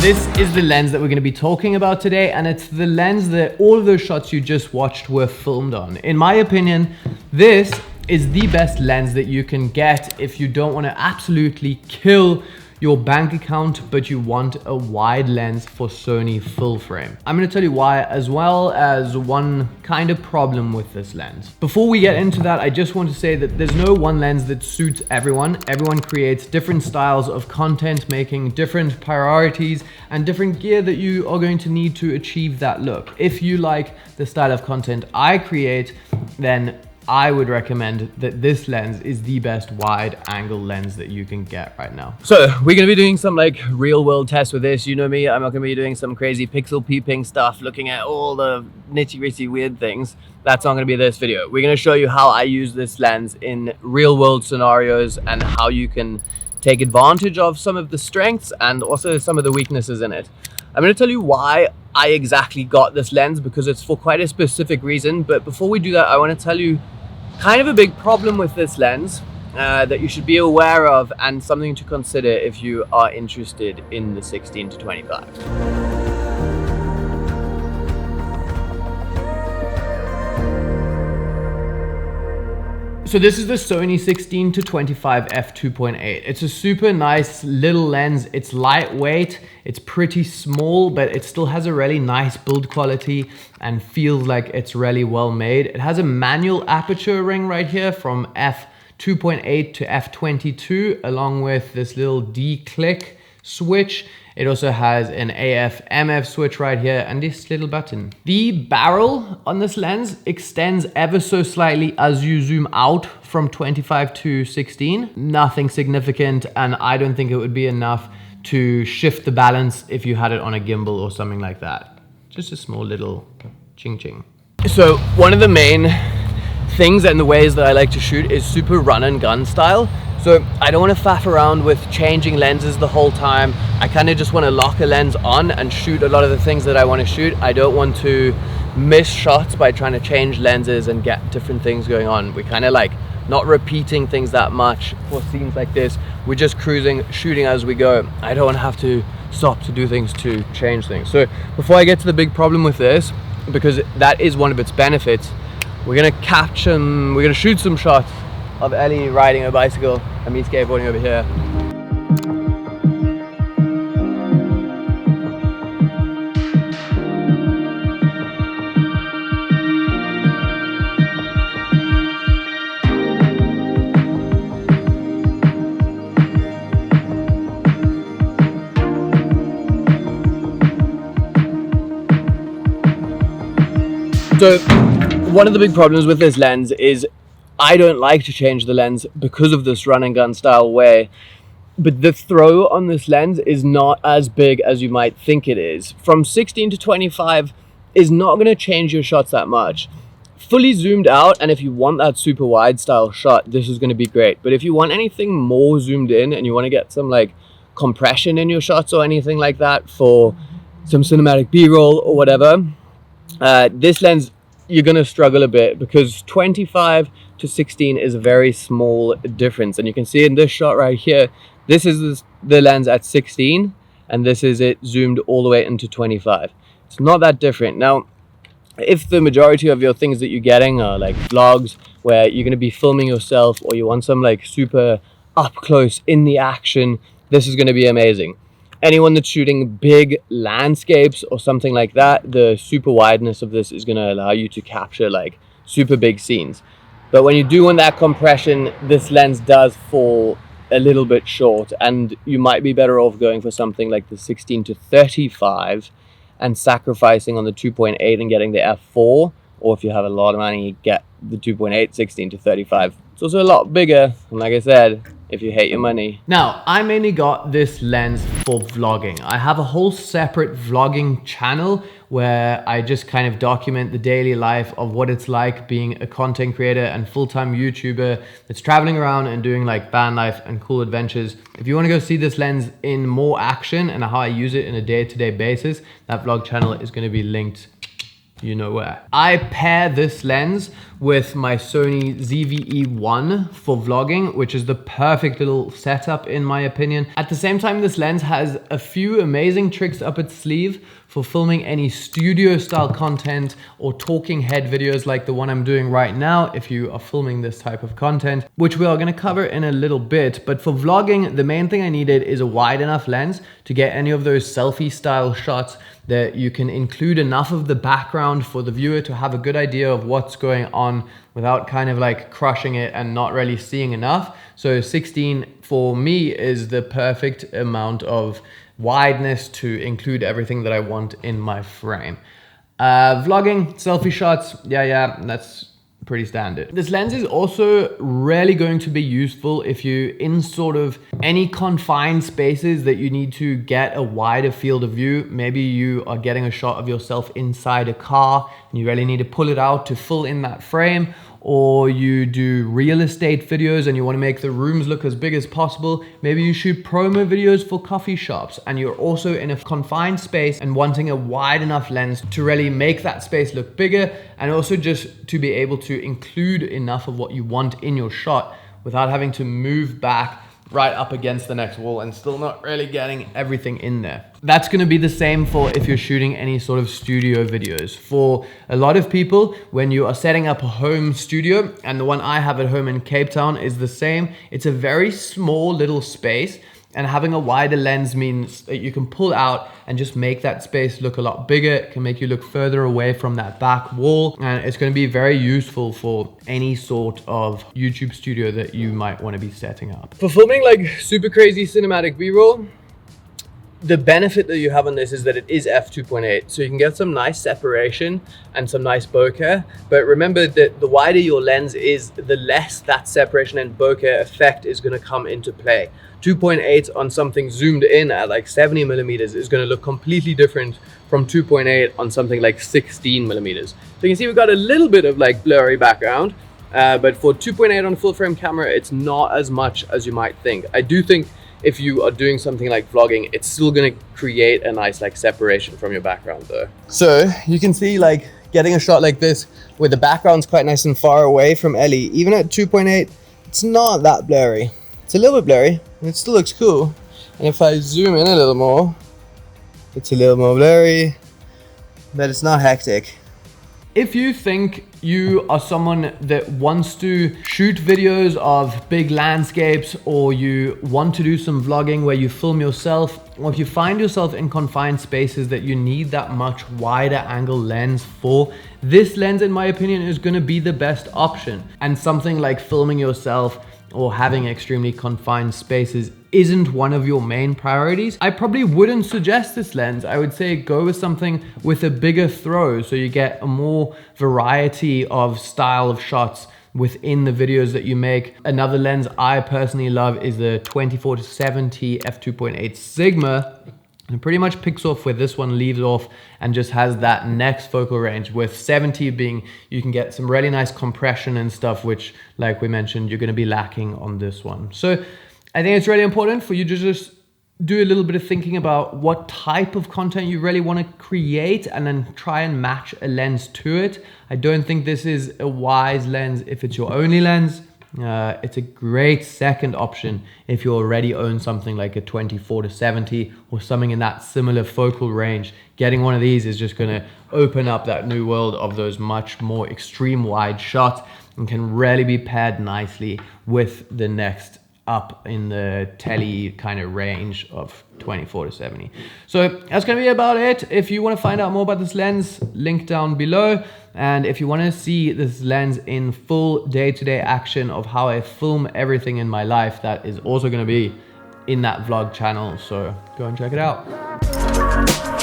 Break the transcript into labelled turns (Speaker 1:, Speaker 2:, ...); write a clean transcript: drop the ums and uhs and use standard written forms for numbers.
Speaker 1: This is the lens that we're going to be talking about today, and it's the lens that all of those shots you just watched were filmed on. In my opinion, this is the best lens that you can get if you don't want to absolutely kill your bank account, but you want a wide lens for Sony full frame. I'm going to tell you why, as well as one kind of problem with this lens. Before we get into that, I just want to say that there's no one lens that suits everyone. Everyone creates different styles of content making, different priorities, and different gear that you are going to need to achieve that look. If you like the style of content I create, then I would recommend that this lens is the best wide angle lens that you can get right now. So we're gonna be doing some like real world tests with this. You know me, I'm not gonna be doing some crazy pixel peeping stuff, looking at all the nitty gritty weird things. That's not gonna be this video. We're gonna show you how I use this lens in real world scenarios and how you can take advantage of some of the strengths and also some of the weaknesses in it. I'm gonna tell you why I exactly got this lens, because it's for quite a specific reason. But before we do that, I wanna tell you kind of a big problem with this lens that you should be aware of, and something to consider if you are interested in the 16-25. So this is the Sony 16-25 f2.8. It's a super nice little lens. It's lightweight, it's pretty small, but it still has a really nice build quality and feels like it's really well made. It has a manual aperture ring right here from f2.8 to f22, along with this little D-click switch. It also has an AF/MF switch right here and this little button. The barrel on this lens extends ever so slightly as you zoom out from 25 to 16. Nothing significant, and I don't think it would be enough to shift the balance if you had it on a gimbal or something like that. Just a small little ching ching. So one of the main things and the ways that I like to shoot is super run and gun style. So I don't want to faff around with changing lenses the whole time. I kind of just want to lock a lens on and shoot a lot of the things that I want to shoot. I don't want to miss shots by trying to change lenses and get different things going on. We're kind of like not repeating things that much for scenes like this. We're just cruising, shooting as we go. I don't want to have to stop to do things to change things. So before I get to the big problem with this, because that is one of its benefits, we're gonna shoot some shots of Ellie riding a bicycle and me skateboarding over here. So one of the big problems with this lens is I don't like to change the lens because of this run and gun style way, but the throw on this lens is not as big as you might think it is. From 16 to 25 is not going to change your shots that much. Fully zoomed out, and if you want that super wide style shot, this is going to be great. But if you want anything more zoomed in and you want to get some like compression in your shots or anything like that for some cinematic B-roll or whatever, this lens, you're going to struggle a bit, because 25 to 16 is a very small difference. And you can see in this shot right here, this is the lens at 16 and this is it zoomed all the way into 25. It's not that different. Now, if the majority of your things that you're getting are like vlogs where you're going to be filming yourself, or you want some like super up close in the action, this is going to be amazing. Anyone that's shooting big landscapes or something like that, the super wideness of this is going to allow you to capture like super big scenes. But when you do want that compression, this lens does fall a little bit short, and you might be better off going for something like the 16 to 35 and sacrificing on the 2.8 and getting the f4, or if you have a lot of money, get the 2.8 16 to 35. It's also a lot bigger, and like I said, if you hate your money. Now, I mainly got this lens for vlogging. I have a whole separate vlogging channel where I just kind of document the daily life of what it's like being a content creator and full-time YouTuber that's traveling around and doing like van life and cool adventures. If you want to go see this lens in more action and how I use it in a day-to-day basis, that vlog channel is going to be linked you know where. I pair this lens with my Sony ZV-E1 for vlogging, which is the perfect little setup in my opinion. At the same time, this lens has a few amazing tricks up its sleeve for filming any studio style content or talking head videos like the one I'm doing right now if you are filming this type of content, which we are going to cover in a little bit. But for vlogging, the main thing I needed is a wide enough lens to get any of those selfie style shots that you can include enough of the background for the viewer to have a good idea of what's going on without kind of like crushing it and not really seeing enough. So 16 for me is the perfect amount of wideness to include everything that I want in my frame. Vlogging, selfie shots, yeah, that's pretty standard. This lens is also really going to be useful if you in sort of any confined spaces that you need to get a wider field of view. Maybe you are getting a shot of yourself inside a car and you really need to pull it out to fill in that frame, or you do real estate videos and you want to make the rooms look as big as possible. Maybe you shoot promo videos for coffee shops and you're also in a confined space and wanting a wide enough lens to really make that space look bigger, and also just to be able to include enough of what you want in your shot without having to move back right up against the next wall and still not really getting everything in there. That's going to be the same for if you're shooting any sort of studio videos. For a lot of people, when you are setting up a home studio, and the one I have at home in Cape Town is the same, it's a very small little space, and having a wider lens means that you can pull out and just make that space look a lot bigger. It can make you look further away from that back wall, and it's going to be very useful for any sort of YouTube studio that you might want to be setting up. For filming like super crazy cinematic B-roll, the benefit that you have on this is that it is f2.8, so you can get some nice separation and some nice bokeh. But remember that the wider your lens is, the less that separation and bokeh effect is going to come into play. 2.8 on something zoomed in at like 70mm is going to look completely different from 2.8 on something like 16mm. So you can see we've got a little bit of like blurry background, but for 2.8 on full frame camera, it's not as much as you might think. I do think if you are doing something like vlogging, it's still going to create a nice like separation from your background though. So you can see like getting a shot like this where the background's quite nice and far away from Ellie, even at 2.8, it's not that blurry. It's a little bit blurry, and it still looks cool. And if I zoom in a little more, it's a little more blurry, but it's not hectic. If you think you are someone that wants to shoot videos of big landscapes, or you want to do some vlogging where you film yourself, or if you find yourself in confined spaces that you need that much wider angle lens for, this lens in my opinion is going to be the best option. And something like filming yourself or having extremely confined spaces isn't one of your main priorities, I probably wouldn't suggest this lens. I would say go with something with a bigger throw so you get a more variety of style of shots within the videos that you make. Another lens I personally love is the 24-70 f2.8 Sigma. And it pretty much picks off where this one leaves off and just has that next focal range, with 70 being you can get some really nice compression and stuff, which like we mentioned, you're going to be lacking on this one. So I think it's really important for you to just do a little bit of thinking about what type of content you really want to create and then try and match a lens to it. I don't think this is a wise lens if it's your only lens. It's a great second option if you already own something like a 24-70 or something in that similar focal range. Getting one of these is just going to open up that new world of those much more extreme wide shots and can really be paired nicely with the next up in the tele kind of range of 24-70. So that's going to be about it. If you want to find out more about this lens, link down below. And if you want to see this lens in full day-to-day action of how I film everything in my life, that is also going to be in that vlog channel. So go and check it out.